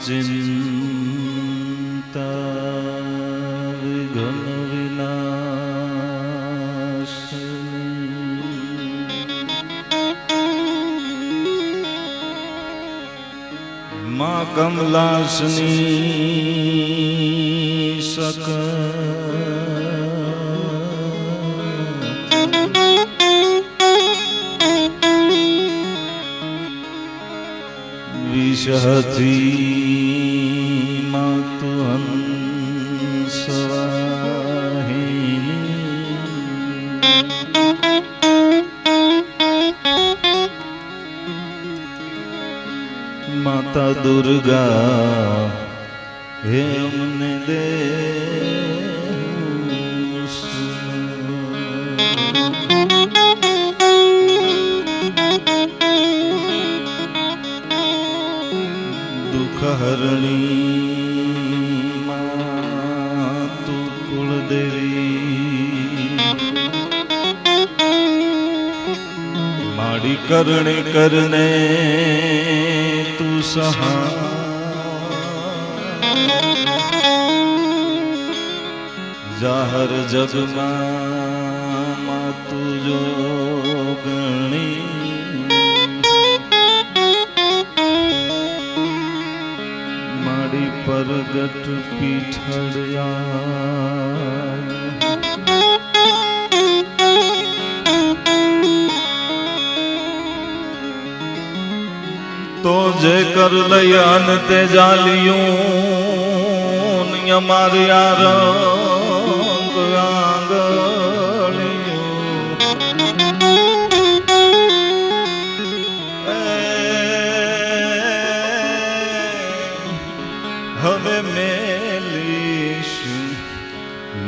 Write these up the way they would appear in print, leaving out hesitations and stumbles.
चिंता विघ्न विनाशिनी मां कमलासनी विषहती मातु हंसवाहिनी माता दुर्गा हे हमने दे हरणी मातु कुलदेवी माड़ी करने करने तू सहा जाहर जग मातु जो गणी परगट पीठड़िया तो जे कर लयान ते जालियों मारिया रंग आंगलियों हवे मेलीश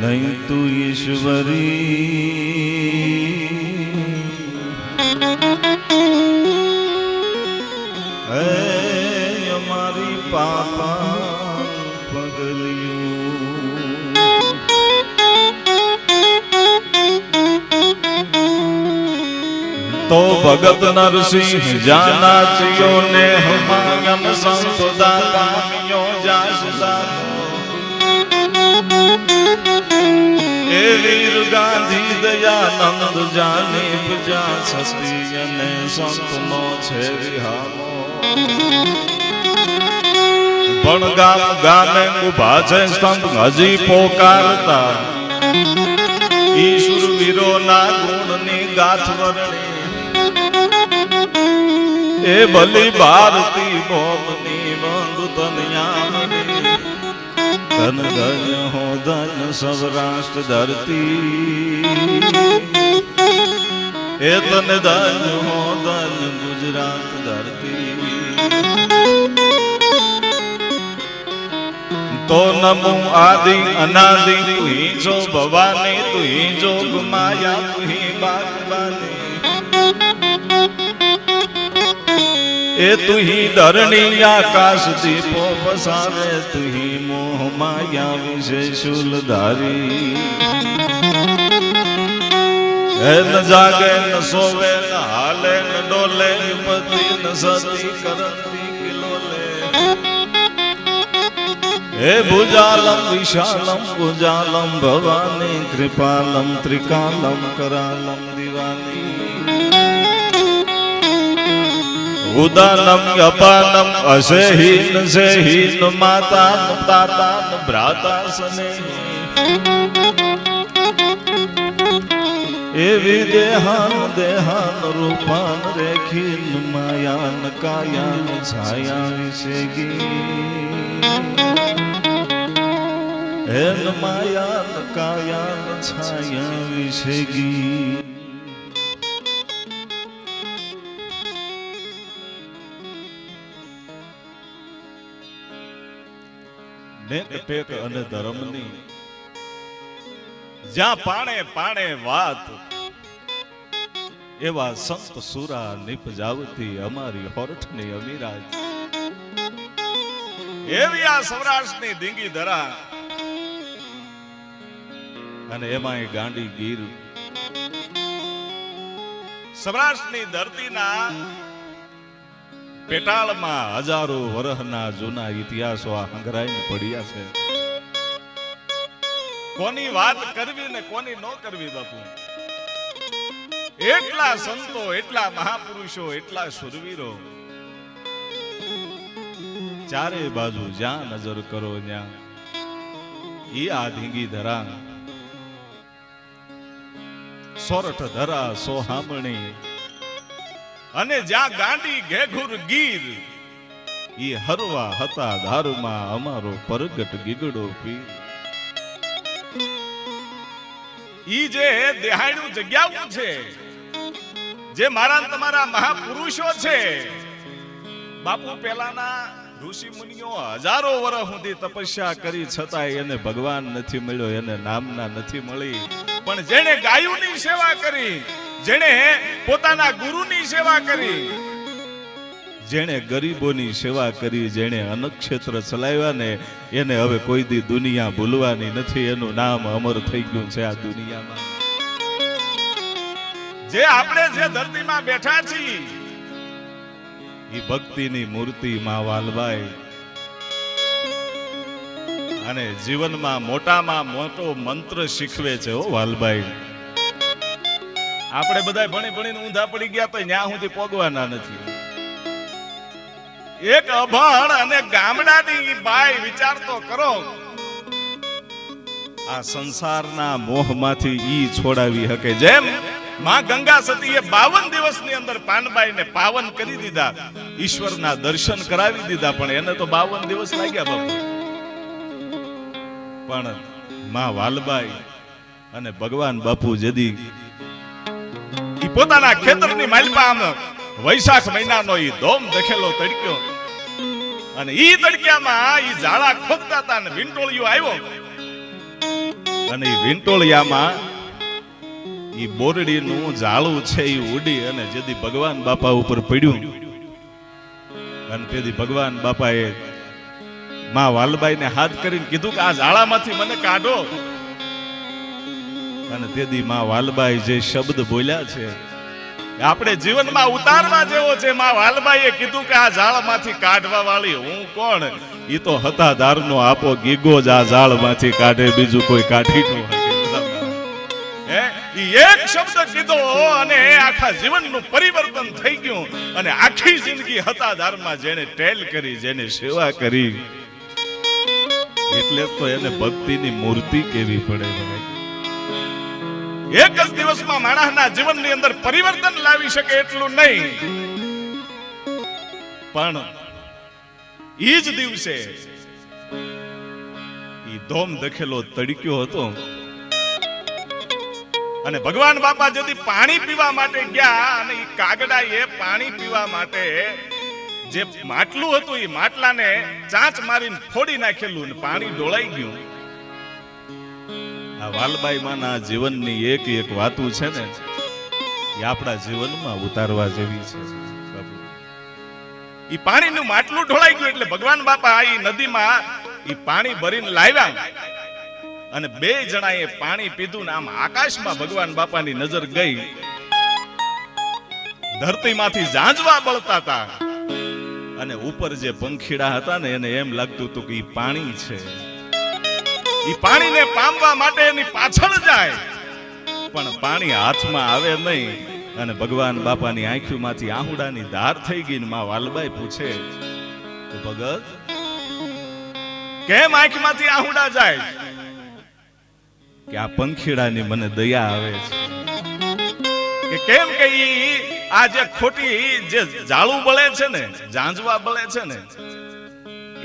नहीं तू ईश्वरी हमारी पापा पगलियों तो भगत नरसिंह जाना चियो ने हमायन संपदा कामियों ए वीर गांधी दयानंद जाने बजा सस्ती ने संत नो छे विहामो पण गाम गामे उभा छे स्तंभ हजी पोकारता ईश्वर वीरो ना गुण नी गाथ वर्णी ए भली भारती भोमनी बंधु तनयामनी धन धन हो धन सौराष्ट्र धरती ए तन धन हो धन गुजरात धरती तो नमो आदि अनादि तू ही जो भवानी तू ही जोग माया तू ही बागबानी ए तू ही धरणी आकाश दीपो पसारे तू ही मोह माया विषय शूलधारी न जागे न सोवे न हाले न डोले युवती न सती करती किलोले हे भुजालम विशालम भुजालम भवानी कृपालम त्रिकालम करालम दीवानी उदानम अपानम असेहीन सेहीन माता ताता भ्राता स्नेही एवी देहान देहान रूपान रेखीन मायान कायान छाया विषेगी हेन मायान कायान छाया विषेगी नेक टेक अने धर्मनी ज्या पाणे पाणे वात एवा संत सुरा निपजावती अमारी होरठनी अमीराज एवी आ सौराष्ट्રની ડીંગી ધરા અને એમાંય ગાંડી ગીર સૌરાષ્ટ્રની ધરતીના પેટાળમાં હજારો વર્ષના જૂના ઇતિહાસો આ હંગરાઈને પડ્યા છે. કોની વાત કરવી ને કોની ન કરવી બાપુ. એટલા સંતો, એટલા મહાપુરુષો, એટલા શુરવીરો, ચારે બાજુ જ્યાં નજર કરો ત્યાં ઈ આ ધીંગી ધરા, સોરઠ ધરા સોહામણી, અને જ્યાં ગાંડી ઘેઘુર ગીર, ઈ હરવા હતા ધારમાં અમારો પરગટ ગીગડો પીર. ઈ જે દેહાડ્યું જગ્યાઓ છે, જે મારા તમારા મહાપુરુષો છે બાપુ, પેલાના ઋષિ મુનિઓ હજારો વર્ષ સુધી તપસ્યા કરી છતાંય એને ભગવાન નથી મળ્યો, એને નામના નથી મળી. પણ જેણે ગાયોની સેવા કરી, જેણે પોતાના ગુરુની સેવા કરી, જેણે ગરીબોની સેવા કરી, જેણે અન્નક્ષેત્ર ચલાવ્યા ને એને હવે કોઈ દી દુનિયા ભૂલવાની નથી. એનું નામ અમર થઈ ગયું છે આ દુનિયામાં. જે આપણે જે ધરતીમાં બેઠા છીએ ઈ ભક્તિની મૂર્તિ માં વાલબાઈ, અને જીવનમાં મોટામાં મોટો મંત્ર શીખવે છે ઓ વાલબાઈ. આપણે બધા ભણી ભણીને ઊંધા પડી ગયા તો ન્યા સુધી પોગવાના નથી. એક અભણ અને ગામડાની બાઈ વિચાર તો કરો, આ સંસારના મોહમાંથી ઈ છોડાવી શકે. જેમ માં ગંગા સતીએ 52 દિવસની અંદર પાનબાઈને પાવન કરી દીધા, ઈશ્વરના દર્શન કરાવી દીધા, પણ એને તો 52 દિવસ લાગ્યા બાપુ. પણ માં વાલબાઈ અને ભગવાન બાપુ જદી ઈ પોતાના ખેતરની માલપા વૈશાખ મહિનાનો ઈ ધોમ દખેલો તડક્યો, અને ઈ તડક્યામાં ઈ ઝાડા ખોદતા હતા ને વિંટોળિયો આવ્યો, અને ઈ વિંટોળિયામાં ઈ બોરડીનું ઝાડું છે ઈ ઉડી અને જેદી ભગવાન બાપા ઉપર પડ્યું, અને તેથી ભગવાન બાપાએ માં વાલબાઈને હાથ કરીને કીધું કે આ ઝાડામાંથી મને કાઢો. અને તેથી માં વાલબાઈ જે શબ્દ બોલ્યા છે આપણે જીવનમાં ઉતારવા જેવો છે. માં વાલબાઈએ કીધું કે આ ઝાડમાંથી કાઢવા વાળી હું કોણ? ઈ તો હતા ધારનો આપો ગીગો જ આ ઝાડમાંથી કાઢે, બીજું કોઈ કાઢી ન શકે. એક શબ્દ કીધો અને આખા જીવનનું પરિવર્તન થઈ ગયું, અને આખી જિંદગી હતા ધારમાં જેને ટેલ કરી, જેને સેવા કરી, એટલે તો એને ભક્તિની મૂર્તિ કેવી પડે. એક જ દિવસમાં માણસના જીવનની અંદર પરિવર્તન લાવી શકે એટલું નહીં, પણ ઈ જ દિવસે ઈ ધોમ દખેલો તડક્યો હતો, અને ભગવાન બાપા જદી પાણી પીવા માટે ગયા, અને ઈ કાગડાએ પાણી પીવા માટે જે માટલું હતું એ માટલાને ચાંચ મારીને ફોડી નાખેલું, ને પાણી ઢોળાઈ ગયું. આ વાલબાઈ માના જીવનની એક એક વાતો છે ને એ આપણા જીવનમાં ઉતારવા જેવી છે બાપુ. ઈ પાણીનું માટલું ઢોળાઈ ગયું એટલે ભગવાન બાપા ઈ નદીમાં ઈ પાણી ભરીને લાવ્યા, અને બે જણાએ પાણી પીધું ને આમ આકાશમાં ભગવાન બાપાની નજર ગઈ, ધરતીમાંથી ઝાંઝવા બળતા હતા, અને ઉપર જે પંખીડા હતા ને એને એમ લાગતું હતું કે ઈ પાણી છે. ઈ પાણીને પામવા માટે એની પાછળ જાય, પણ પાણી હાથમાં આવે નહીં, અને ભગવાન બાપાની આંખોમાંથી આહુડાની ધાર થઈ ગઈ. માં વાલબાઈ પૂછે કે ભગત કેમ આંખમાંથી આહુડા જાય? કે આ પંખીડાની મને દયા આવે છે. કે કેમ કે ઈ આ જે ખોટી જે ઝાડું બળે છે ને, ઝાંઝવા બળે છે ને,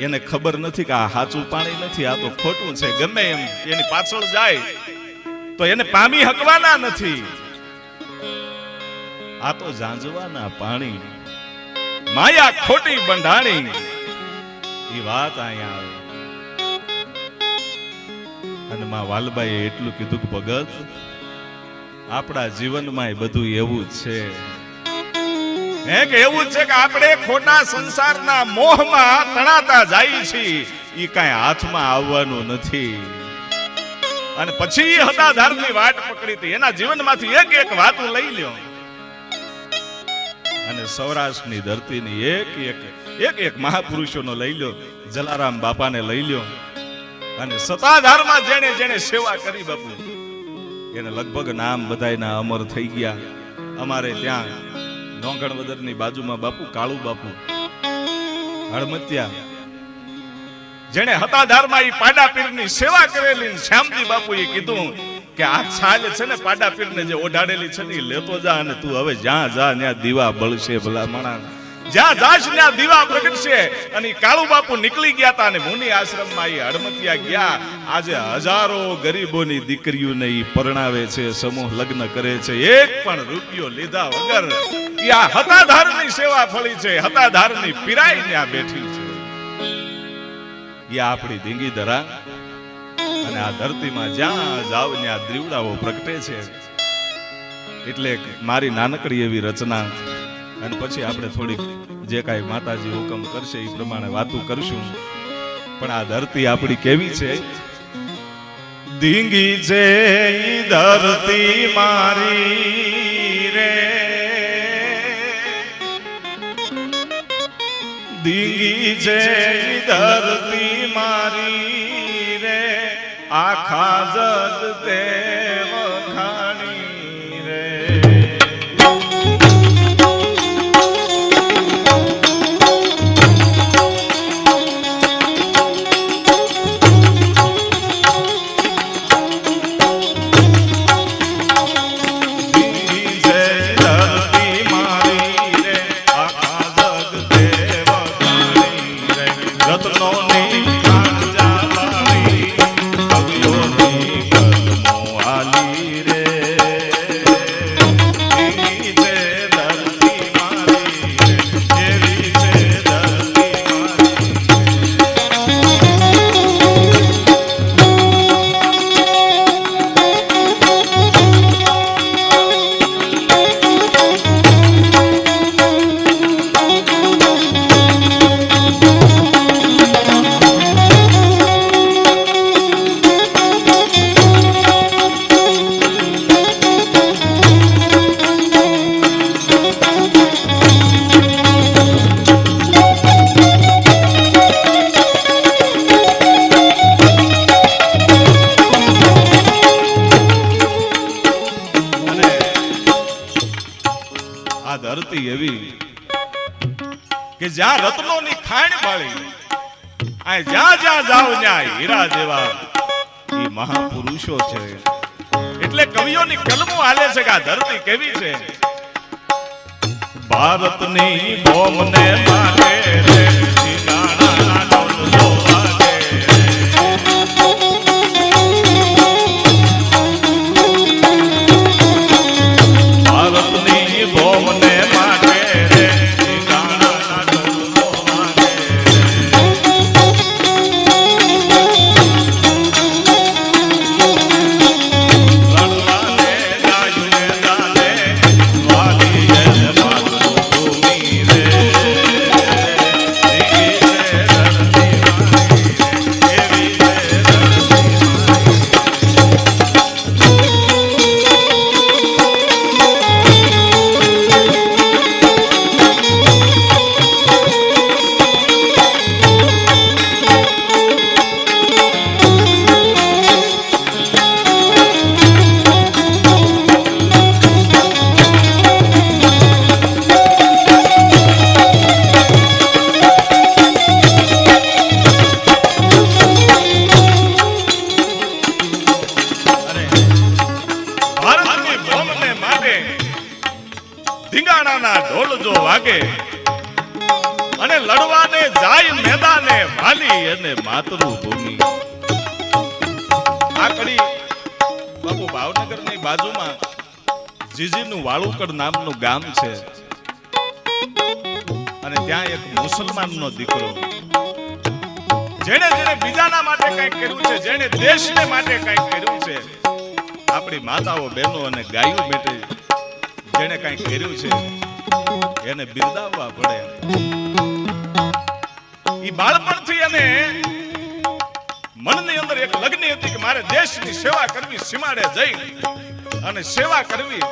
એને ખબર નથી કે આ સાચું પાણી નથી, આ તો ખોટું છે. ગમે એમ એની પાછળ જાય તો એને પામી હકવાના નથી. આ તો ઝાંઝવાના પાણી, માયા ખોટી બંધાણી, એ વાત અહીંયા આવે. અને માં વાલબાઈએ એટલું કીધું કે ભગત આપણા જીવનમાં બધું એવું જ છે, કે એવું છે કે આપણે ખોટા સંસારના મોહમાં તણાતા જાય છીએ, ઈ કાંઈ હાથમાં આવવાનું નથી. અને પછી હતા ધારની વાટ પકડી હતી, એના જીવનમાંથી એક એક વાત લઈ લ્યો. અને સૌરાષ્ટ્રની ધરતીની એક મહાપુરુષોનો લઈ લો, જલારામ બાપાને લઈ લો, અને સતાધારમાં જેણે જેણે સેવા કરી બાપુ, એને લગભગ નામ બધાયના અમર થઈ ગયા. અમારે ત્યાં નોંગણવદરની બાજુમાં બાપુ કાળુ બાપુ હળમતિયા, જેણે હતાધારમાં ઈ પાડા પીરની સેવા કરેલી. શ્યામજી બાપુએ કીધું કે આ છાલ છે ને પાડા પીરને જે ઓઢાડેલી છે ને લેતો જા, અને તું હવે જ્યાં જા ત્યાં દીવા બળશે. ભલા માણસ, જ્યાં જાશ ત્યાં દીવા પ્રગટશે. અને કાળુ બાપુ નીકળી ગયા હતા અને મુનિ આશ્રમમાં એ હળમતિયા ગયા. આજે હજારો ગરીબોની દીકરીઓને ઈ પરણાવે છે, સમૂહ લગ્ન કરે છે, એક પણ રૂપિયો લીધા વગર. આ હતાધારની સેવા ફળી છે, હતાધારની પીરાઈ ત્યાં બેઠી છે. એ આપણી ધીંગી ધરા, અને આ ધરતીમાં જ્યાં જાવ ત્યાં દ્રીવડાઓ પ્રગટે છે. એટલે મારી નાનકડી એવી રચના, અને પછી આપણે થોડીક જે કાંઈ માતાજી હુકમ કરશે એ પ્રમાણે વાતો કરશું. પણ આ ધરતી આપણી કેવી છે? ધીંગી છે ઈ ધરતી મારી રે, ધીંગી છે ઈ ધરતી મારી રે, આખા જગ તે વખાણી રે. ધરતી એવી કે જ્યાં રત્નોની ખાણ વાળી, આ જ્યાં જ્યાં જાવ ત્યાં હીરા જેવા ઈ મહાપુરુષો છે. એટલે કવિઓની કલમો હાલે છે કે આ ધરતી કેવી છે. ભારતની ભૂમને માટે રે સીતાના ઢોલ વાગે, ભારતની ભૂમને ધીંગાણાના ઢોલ જો વાગે અને લડવાને જાય મેદાને વાલી અને માતૃભૂમિ. આ કડી બાપુ ભાવનગરની બાજુમાં જીજીનું વાળુકડ નામનું ગામ છે, અને ત્યાં એક મુસલમાનનો દીકરો, જેણે બીજાના માટે કંઈક કર્યું છે, જેણે દેશને માટે કંઈક કર્યું છે, આપણી માતાઓ બહેનો અને ગાયો માટે જેણે કંઈક કર્યું છે એને બિરદાવવા પડે. ઈ બાળપણથી એને મનની અંદર એક લગ્ન હતી કે મારે દેશની સેવા કરવી, સીમાડે જઈ અને સેવા કરવી.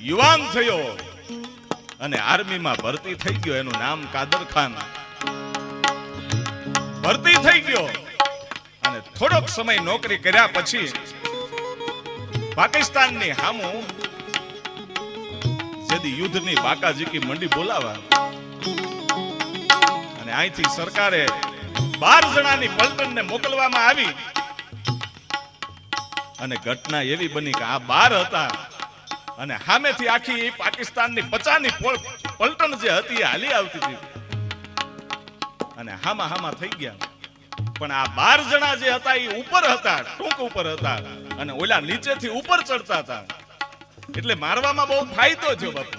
યુવાન થયો અને આર્મીમાં ભરતી થઈ ગયો. એનું નામ કાદર ખાન. ભરતી થઈ ગયો અને થોડોક સમય નોકરી કર્યા પછી પાકિસ્તાનની હામુ જેદી યુદ્ધની બાકાજીકી મંડી બોલાવા અને અહીંથી સરકારે 12 જણાની પલટનને મોકલવામાં આવી. અને ઘટના એવી બની કે આ 12 હતા અને સામેથી આખી પાકિસ્તાનની 50ની પલટન જે હતી એ હાલી આવતી હતી અને હામા થઈ ગયા. પણ આ 12 જણા જે હતા એ ઉપર હતા, ટૂંક ઉપર હતા અને ઓલા નીચેથી ઉપર ચડતા હતા. એટલે મારવામાં બહુ ફાયદો થયો બાપુ.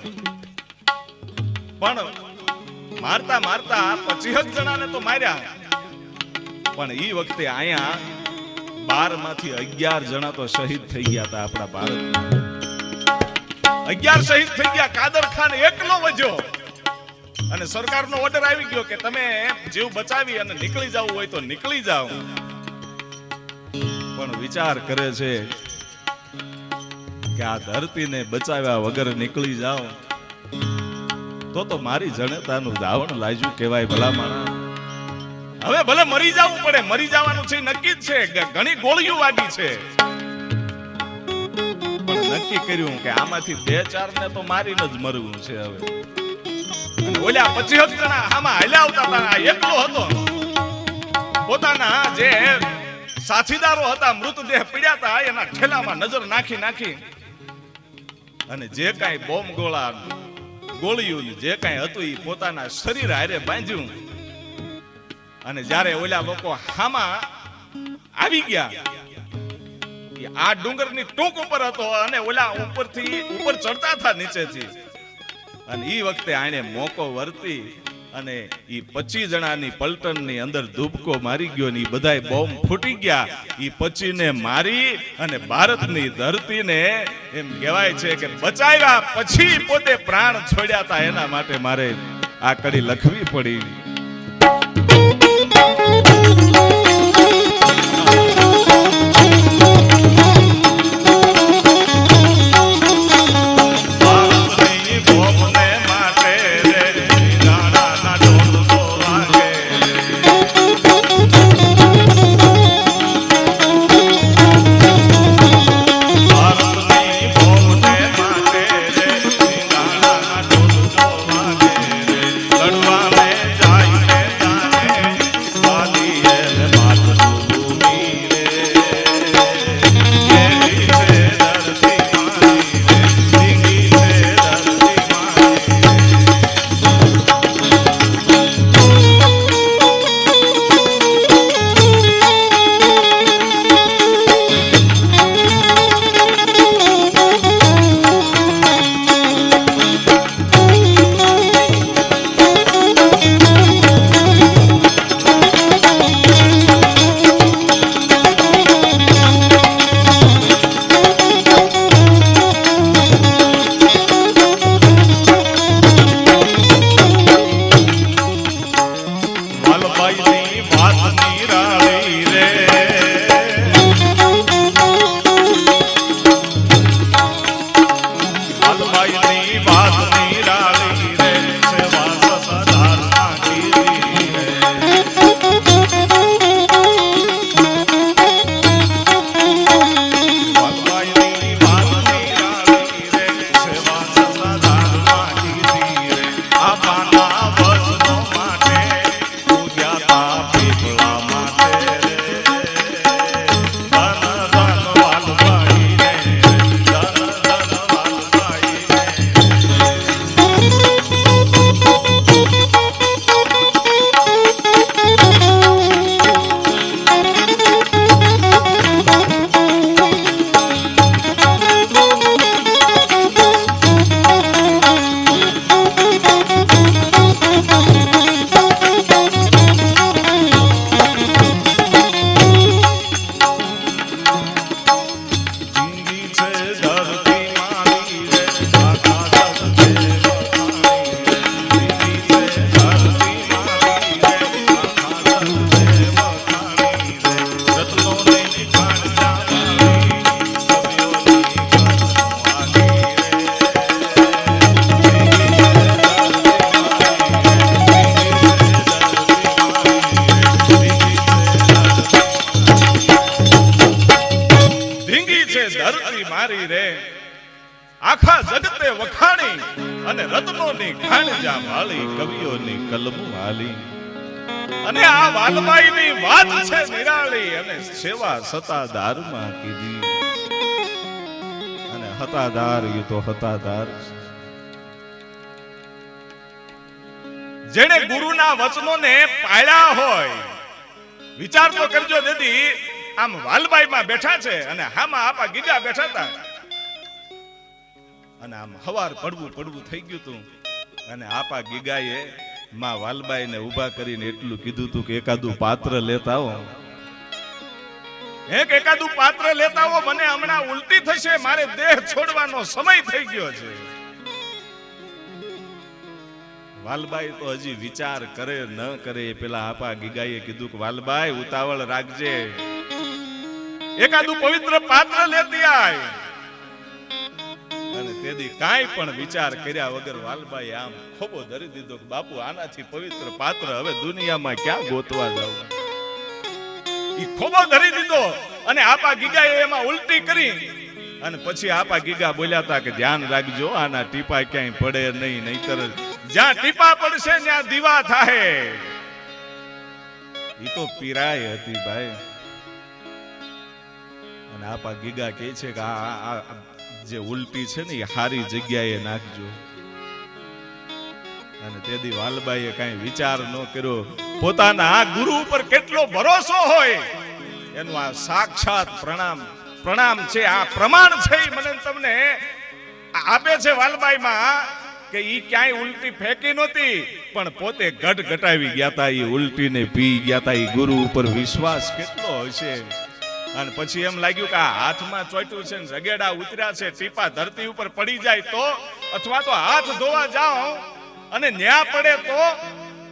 પણ મારતા 25 જણાને તો માર્યા. પણ એ વખતે અહીંયા 12 માંથી 11 જણા તો શહીદ થઈ ગયા હતા. આપણા ભારત 11 શહીદ થઈ ગયા. કાદર ખાન એકલો વજ્યો અને સરકારનો ઓર્ડર આવી ગયો કે તમે જીવ બચાવી અને નીકળી જવું હોય તો નીકળી જાઓ. પણ વિચાર કરે છે કે આ ધરતીને બચાવ્યા વગર નીકળી જાઓ તો મારી જનતાનું ધાવણ લાજ્યું કહેવાય. ભલા માણસ હવે ભલે મરી જવું પડે, મરી જવાનું છે નક્કી જ છે. ઘણી ગોળીઓ વાગી છે પણ નક્કી કર્યું કે આમાંથી 2-4 ને તો મારીને જ મરવું છે. હવે ઓલા 25 જણા આમાં હાલ્યા આવતા હતા. એકલો હતો. પોતાના જે સાથીદારો હતા મૃતદેહ પડ્યા હતા એના ઠેલામાં નજર નાખી અને જે કાંઈ બોમ્બ ગોળા ગોળીઓ જે કાંઈ હતું એ પોતાના શરીર હારે બાંધ્યું. અને જ્યારે ઓલા લોકો હામાં આવી ગયા આ ડુંગરની ટૂંક ઉપર હતો અને ઓલા ઉપરથી ઉપર ચડતા હતા નીચેથી. અને એ વખતે આણે મોકો વર્તી અને ઈ 25 જણાની પલટનની અંદર ધૂપકો મારી ગયો ને ઈ બધાય બોમ્બ ફૂટી ગયા. ઈ 25 ને મારી અને ભારતની ધરતીને એમ કહેવાય છે કે બચાવ્યા પછી પોતે પ્રાણ છોડ્યા હતા. એના માટે મારે આ કડી લખવી પડી. લડવા કવિઓની ખાણ જ્યાં વાળી કવિઓની કલમો હાલી અને આ વાલબાઈની વાત છે નિરાળી અને સેવા સતાદારમાં કીધી અને હતાદાર એ તો હતાદાર જેણે ગુરુના વચનોને પાળ્યા હોય. વિચાર તો કરજો દીદી, આમ વાલબાઈમાં બેઠા છે અને હામાં આપા ગીગા બેઠા હતા અને આમ હવાર પડવું થઈ ગયું હતું અને આપા ગીગાએ માં વાલબાઈને ઊભા કરીને એટલું કીધું હતું કે એકાદું પાત્ર લેતા આવો, એકાદું પાત્ર લેતા આવો, મને હમણાં ઉલટી થશે, મારે દેહ છોડવાનો સમય થઈ ગયો છે. વાલબાઈ તો હજી વિચાર કરે ન કરે પેલા આપા ગીગાએ કીધું કે વાલબાઈ ઉતાવળ રાખજે, એકાદું પવિત્ર પાત્ર લેતી આય. અને તેથી કાંઈ પણ વિચાર કર્યા વગર વાલબાઈ આમ ખોબો ધરી દીધો કે બાપુ આનાથી પવિત્ર પાત્ર હવે દુનિયામાં ક્યાં ગોતવા જાવ. ઈ ખોબો ધરી દીધો અને આપા ગીગાએ એમાં ઉલટી કરી અને પછી આપા ગીગા બોલ્યા હતા કે ધ્યાન રાખજો આના ટીપા ક્યાંય પડે નહીં, નહીતર જ્યાં ટીપા પડશે ત્યાં દીવા થાય. ઈ તો પીરાય હતી ભાઈ. અને આપા ગીગા કહે છે કે આ જે ઉલટી છે ને એ હારી જગ્યાએ નાખજો. અને તેથી વાલબાઈએ કઈ વિચાર ન કર્યો. પોતાના ગુરુ ઉપર કેટલો ભરોસો હોય એનું આ સાક્ષાત પ્રણામ છે, આ પ્રમાણ છે. મને તમને આપે છે વાલબાઈમાં કે ઈ ક્યાંય ઉલટી ફેંકી નહોતી પણ પોતે ઘટ ઘટાવી ગયા હતા, ઈ ઉલટીને પી ગયા હતા. ઈ ગુરુ ઉપર વિશ્વાસ કેટલો હશે. અને પછી એમ લાગ્યું કે આ હાથમાં ચોટ્યું છે ને રગેડા ઉતર્યા છે, ટીપા ધરતી ઉપર પડી જાય તો, અથવા તો હાથ ધોવા જાઓ અને ન્યા પડે તો.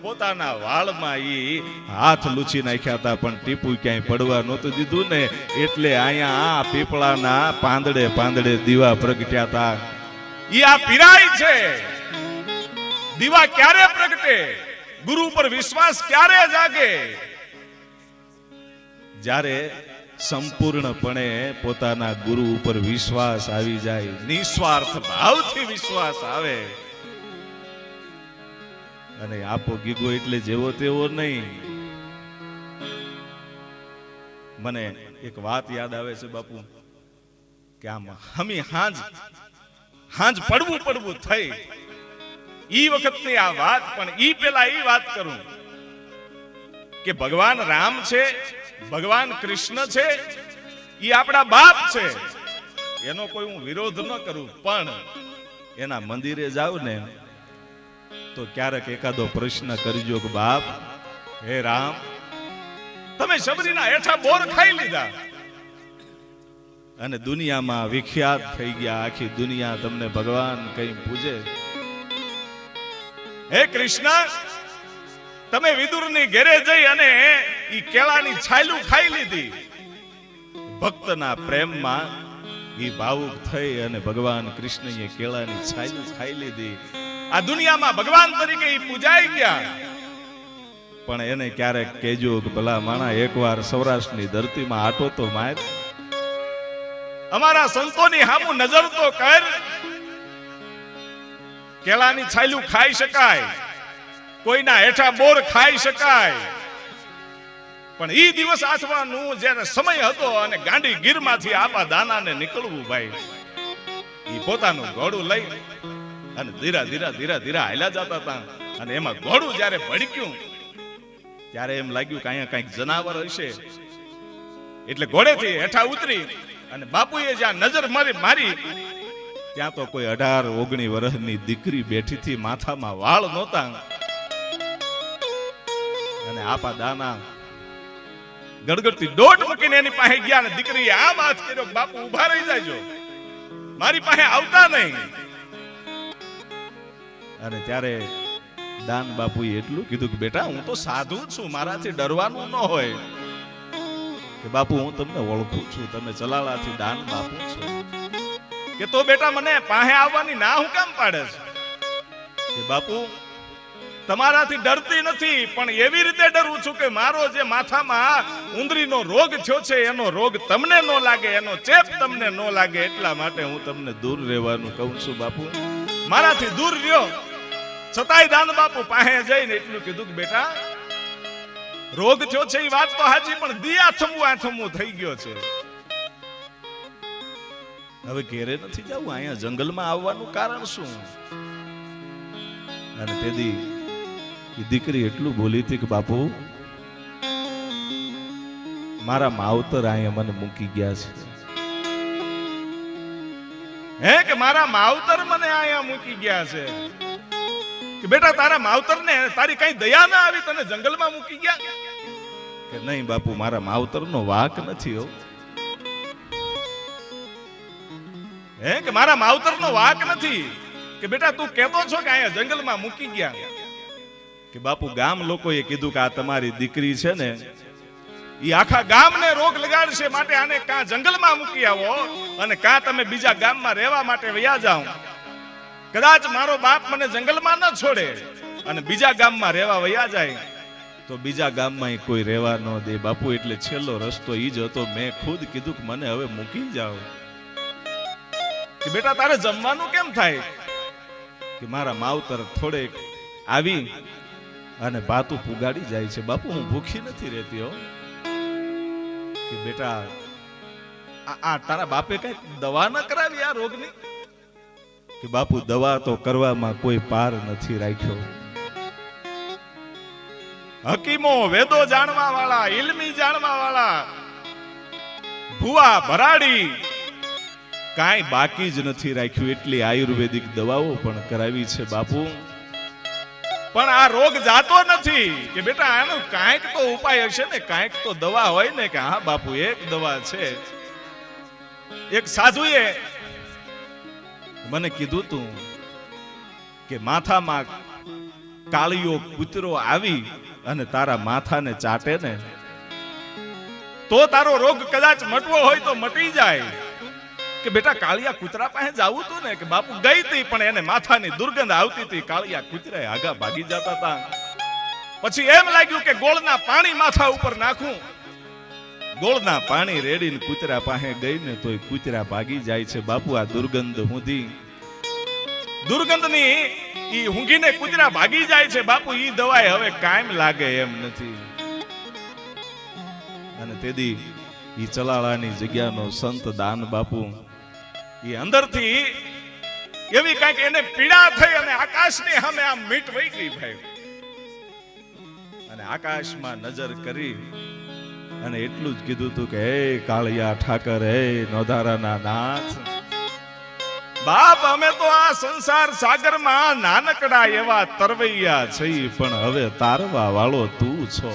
પોતાના વાળમાં ઈ હાથ લૂછી નાખ્યા હતા પણ ટીપું ક્યાંય પડવા નહોતું દીધું ને, એટલે અહીંયા આ પીપળાના પાંદડે દીવા પ્રગટ્યા હતા. ઈ આ પીરાય છે. દીવા ક્યારે પ્રગટે, ગુરુ ઉપર વિશ્વાસ ક્યારે જાગે? જ્યારે સંપૂર્ણપણે પોતાના ગુરુ ઉપર વિશ્વાસ આવી જાય, નિસ્વાર્થ ભાવથી વિશ્વાસ આવે. અને આપો ગીગો એટલે જેવો તેવો નહીં. મને એક વાત યાદ આવે છે બાપુ કે આમ હમી હાંજ પડવું થઈ ઈ વખતની આ વાત. પણ ઈ પેલા ઈ વાત કરું કે ભગવાન રામ છે, ભગવાન કૃષ્ણ છે, ઈ આપણા બાપ છે, એનો કોઈ હું વિરોધ ન કરું. પણ એના મંદિરે જાવ ને તો ક્યારેક એકાદો પ્રશ્ન કરજો કે બાપ, હે રામ, તમે શબરીના હેઠા બોર ખાઈ લીધા અને દુનિયામાં વિખ્યાત થઈ ગયા, આખી દુનિયા તમને ભગવાન કઈ પૂજે. હે કૃષ્ણ, તમે વિદુરની ઘેરે જઈ અને ઈ કેળાની છાયલું ખાઈ લીધી. ભક્તના પ્રેમમાં ઈ ભાવુક થઈ અને ભગવાન કૃષ્ણએ કેળાની છાયલું ખાઈ લીધી. આ દુનિયામાં ભગવાન તરીકે ઈ પૂજાઈ ગયા. પણ એને ક્યારેક કહેજો કે ભલા માણા એકવાર સૌરાષ્ટ્રની ધરતીમાં આટો તો માર, અમારા સંતોની સામું નજર તો કર. કેળાની છાયલું ખાઈ શકાય, કોઈના હેઠા બોર ખાઈ શકાય, પણ ઈ દિવસ આસવાનું જ્યારે સમય હતો અને ગાંડી ગીરમાંથી આપા દાનાને નીકળવું ભાઈ, ઈ પોતાનું ઘોડું લઈ અને ધીરા હાલ્યા જતા હતા. અને એમાં ઘોડું જ્યારે ભડક્યું ત્યારે એમ લાગ્યું કે અહીંયા કઈક જનાવર હશે. એટલે ઘોડેથી હેઠા ઉતરી અને બાપુએ જ્યાં નજર મારી ત્યાં તો કોઈ 18-19 વર્ષની દીકરી બેઠી હતી, માથામાં વાળ નહોતા. અને આપા દાના ગડગડતી દોટ મૂકીને એની પાસે ગયા અને દીકરીએ આમ હાથ કર્યો, બાપુ ઉભા રહી જાયજો, મારી પાસે આવતા નહીં. અને ત્યારે દાન બાપુએ એટલું કીધું કે બેટા, હું તો સાધુ છું, મારાથી ડરવાનું ન હોય. કે બાપુ, હું તમને ઓળખું છું, તમે ચલાલાથી દાન બાપુ છો. કે તો બેટા મને પાસે આવવાની ના હું કેમ પાડે છે? કે બાપુ, તમારાથી ડરતી નથી, પણ એવી રીતે ડરું છું કે મારો જે માથામાં ઉંદરીનો રોગ થયો છે એનો રોગ તમને ન લાગે, એનો ચેપ તમને ન લાગે, એટલા માટે હું તમને દૂર રહેવાનું કહું છું. બાપુ, મારાથી દૂર રહ્યો. છતાંય દાન બાપુ પાસે જઈને એટલું કીધું કે બેટા રોગ થયો છે એ વાત તો હાજી, પણ દી આથમવું થઈ ગયો છે. હવે ઘેરે નથી જવું, અહીંયા જંગલમાં આવવાનું કારણ શું? અને તેદી એ દીકરી એટલું બોલી હતી કે બાપુ મારા માવતર અહીંયા મને મૂકી ગયા છે. હે કે મારા માવતર મને અહીંયા મૂકી ગયા છે કે બેટા તારા માવતર ને તારી કઈ દયા ના આવી, તને જંગલમાં મૂકી ગયા? કે નહીં બાપુ, મારા માવતર નો વાક નથી હો. હે કે મારા માવતર નો વાક નથી કે બેટા તું કહેતો છો કે અહીંયા જંગલમાં મૂકી ગયા? કે બાપુ ગામ લોકોએ કીધું કે આ તમારી દીકરી છે ને ઈ આખા ગામને રોગ લગાડશે, માટે આને કાં જંગલમાં મૂકી આવો અને કાં તમે બીજા ગામમાં રહેવા માટે વયા જાઓ. કદાચ મારો બાપ મને જંગલમાં ન છોડે અને બીજા ગામમાં રહેવા વયા જાય તો બીજા ગામમાં કોઈ રહેવા ન દે બાપુ. એટલે છેલ્લો રસ્તો ઈ જ હતો. મેં ખુદ કીધું કે મને હવે મૂકી જાઓ. કે બેટા તારે જમવાનું કેમ થાય? કે મારા માવતર થોડેક આવી અને ભાતું પુગાડી જાય છે બાપુ, હું ભૂખી નથી રહેતી હો. કે બેટા આ તારા બાપે કઈ દવા ન કરાવી આ રોગની? કે બાપુ દવા તો કરવામાં કોઈ પાર નથી રાખ્યો. હકીમો, વેદો જાણવા વાળા, ઇલ્મી જાણવા વાળા, ભુવા ભરાડી કાંઈ બાકી જ નથી રાખ્યું. એટલી આયુર્વેદિક દવાઓ પણ કરાવી છે બાપુ, પણ આ રોગ જાતો નથી. કે બેટા આનો કાંઈક તો ઉપાય હશે ને, કાંઈક તો દવા હોય ને. કે હા બાપુ એક દવા છે. એક સાધુએ મને કીધું તું કે માથામાં કાળિયો કૂતરો આવી અને તારા માથાને ચાટે ને તો તારો રોગ કદાચ મટવો હોય તો મટી જાય. કે બેટા કાળિયા કૂતરા પાસે જાવું તું ને? કે બાપુ ગઈ હતી પણ એને માથાની દુર્ગંધ આવતી હતી. કાળિયા કૂતરા આગા ભાગી જતા હતા. પછી એમ લાગ્યું કે ગોળના પાણી માથા ઉપર નાખું. ગોળના પાણી રેડીને કૂતરા પાસે ગઈ ને તોય કૂતરા ભાગી જાય છે બાપુ. આ દુર્ગંધ હુંધી, દુર્ગંધની ઈ હુંઘીને કૂતરા ભાગી જાય છે બાપુ. ઈ દવાએ હવે કાયમ લાગે એમ નથી. અને તેદી ઈ ચલાળાની જગ્યાનો સંત દાન બાપુ ઈ અંદરથી એવી કઈક એને પીડા થઈ અને આકાશની સામે આમ મીટ વહી ગઈ ભાઈ. અને આકાશમાં નજર કરી અને એટલું જ કીધું તું કે હે કાળિયા ઠાકર, હે નોધારાના નાથ, બાપ અમે તો આ સંસાર સાગરમાં નાનકડા એવા તરવૈયા છીએ, પણ હવે તારવા વાળો તું છો.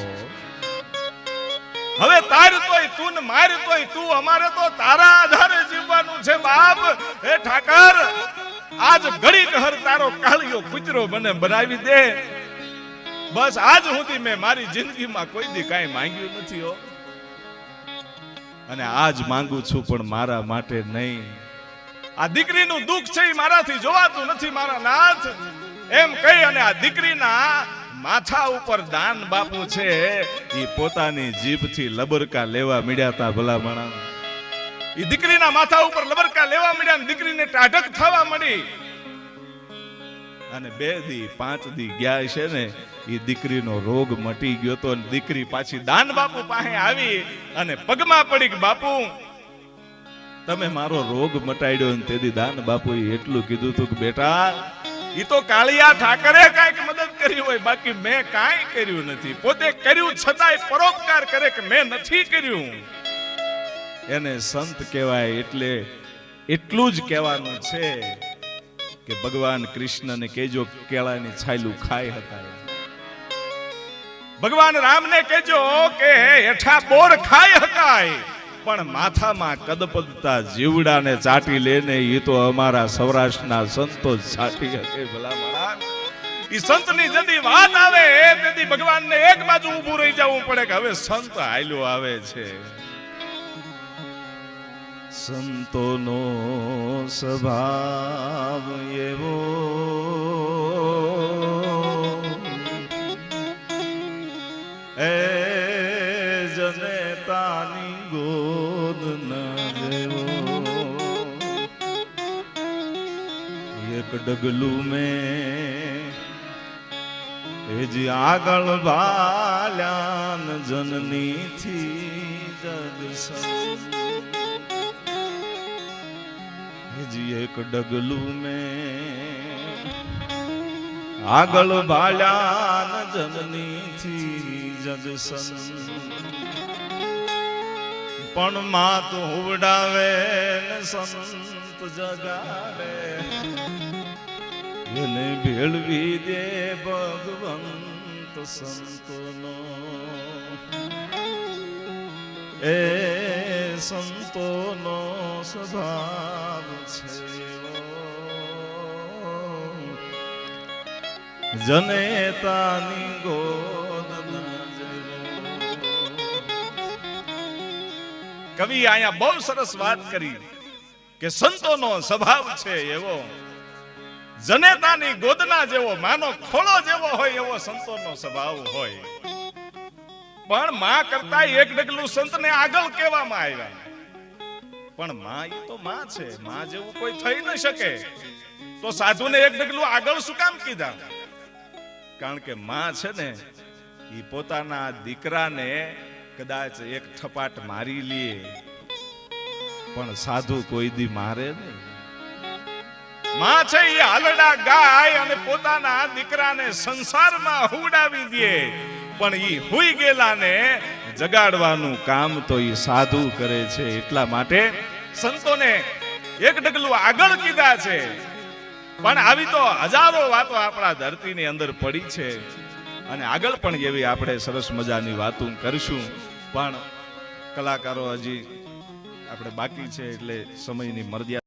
હવે તાર તોય તું ને માર તોય તું, અમારે તો તારા આધારે જીવવાનું છે બાપ. હે ઠાકર આજ ઘડી કહર તારો કાળિયો કૂતરો મને બનાવી દે. બસ આજ સુધી મેં મારી જિંદગીમાં કોઈ દી કાંઈ માંગ્યું નથી હો, અને આજ માંગુ છું પણ મારા માટે નહીં. આ દીકરીનું દુઃખ છે એ મારાથી જોવાતું નથી મારા નાથ. એમ કહી અને આ દીકરીના માથા ઉપર દાન બાપુ છે એ પોતાની જીભથી લબરકા લેવા મળ્યા હતા. ભલા મણા એ દીકરીના માથા ઉપર લબરકા લેવા મળ્યા, દીકરીને ટાઢક થવા મળી. અને 2 દી 5 દી ગયા છે ને એ દીકરીનો રોગ મટી ગયો તો. દીકરી પાછી દાન બાપુ પાસે આવી અને પગમાં પડી કે બાપુ તમે મારો રોગ મટાડ્યો. ને તેથી દાન બાપુએ એટલું કીધું હતું કે બેટા ઈ તો કાળિયા ઠાકરે કાંઈક મદદ કરી હોય, બાકી મેં કાંઈ કર્યું નથી. પોતે કર્યું છતાંય પરોપકાર કરે કે મેં નથી કર્યું. એને સંત કહેવાય. એટલે એટલું જ કહેવાનું છે કે ભગવાન કૃષ્ણને કહેજો કેળાની છાયલું ખાય હતા. ભગવાન રામને કહેજો કે હેઠા બોર ખાય હકાય, પણ માથામાં કદપદતા જીવડાને ચાટી લેને એ તો અમારા સૌરાષ્ટ્રના સંતો જ ચાટી હકે. ભલા મારા ઈ સંતની જદી વાત આવે તેથી ભગવાનને એક બાજુ ઊભું રહી જવું પડે કે હવે સંત હાલ્યો આવે છે. સંતોનો સ્વભાવ એવો એ જનેતાની ગોદ ન લેવો. એક ડગલું મેં હેજી આગળ બાલ્યાન જનની થી જગસન હેજી એક ડગલું મેં આગળ બાલ્યાન જનની થી જગસન પણ માં તો ઉડાવે ને સંત જગાડે એને ભેળવી દે ભગવંત સંતોનો એ સંતોનો સ્વભાવ છે જનેતાની ગોદના જેવો. કવિ અહીંયા બહુ સરસ વાત કરી કે સંતોનો સ્વભાવ છે એવો જનેતાની ગોદના જેવો માનો ખોળો જેવો હોય એવો સંતોનો સ્વભાવ હોય. પણ માં કરતા એક ડગલું સંતને આગળ કહેવામાં આવ્યા. પણ માં એ તો માં છે, માં જેવું કોઈ થઈ ન શકે તો સાધુને એક ડગલું આગળ શું કામ કીધા? કારણ કે માં છે ને એ પોતાના દીકરાને કદાચ એક થપાટ મારી લે પણ સાધુ કોઈ દી મારે નહીં. માં છે એ હાલડા ગાય અને પોતાના દીકરાને સંસારમાં હુડાવી દે પણ એ હુઈ ગયેલાને જગાડવાનું કામ તો એ સાધુ કરે છે. એટલા માટે સંતોને એક ડગલું આગળ કીધા છે. પણ આવી તો હજારો વાતો આપણા ધરતીની અંદર પડી છે અને આગળ પણ એવી આપણે સરસ મજાની વાતો કરીશું. પણ કલાકારો હજી આપણે બાકી છે એટલે સમયની મર્યાદા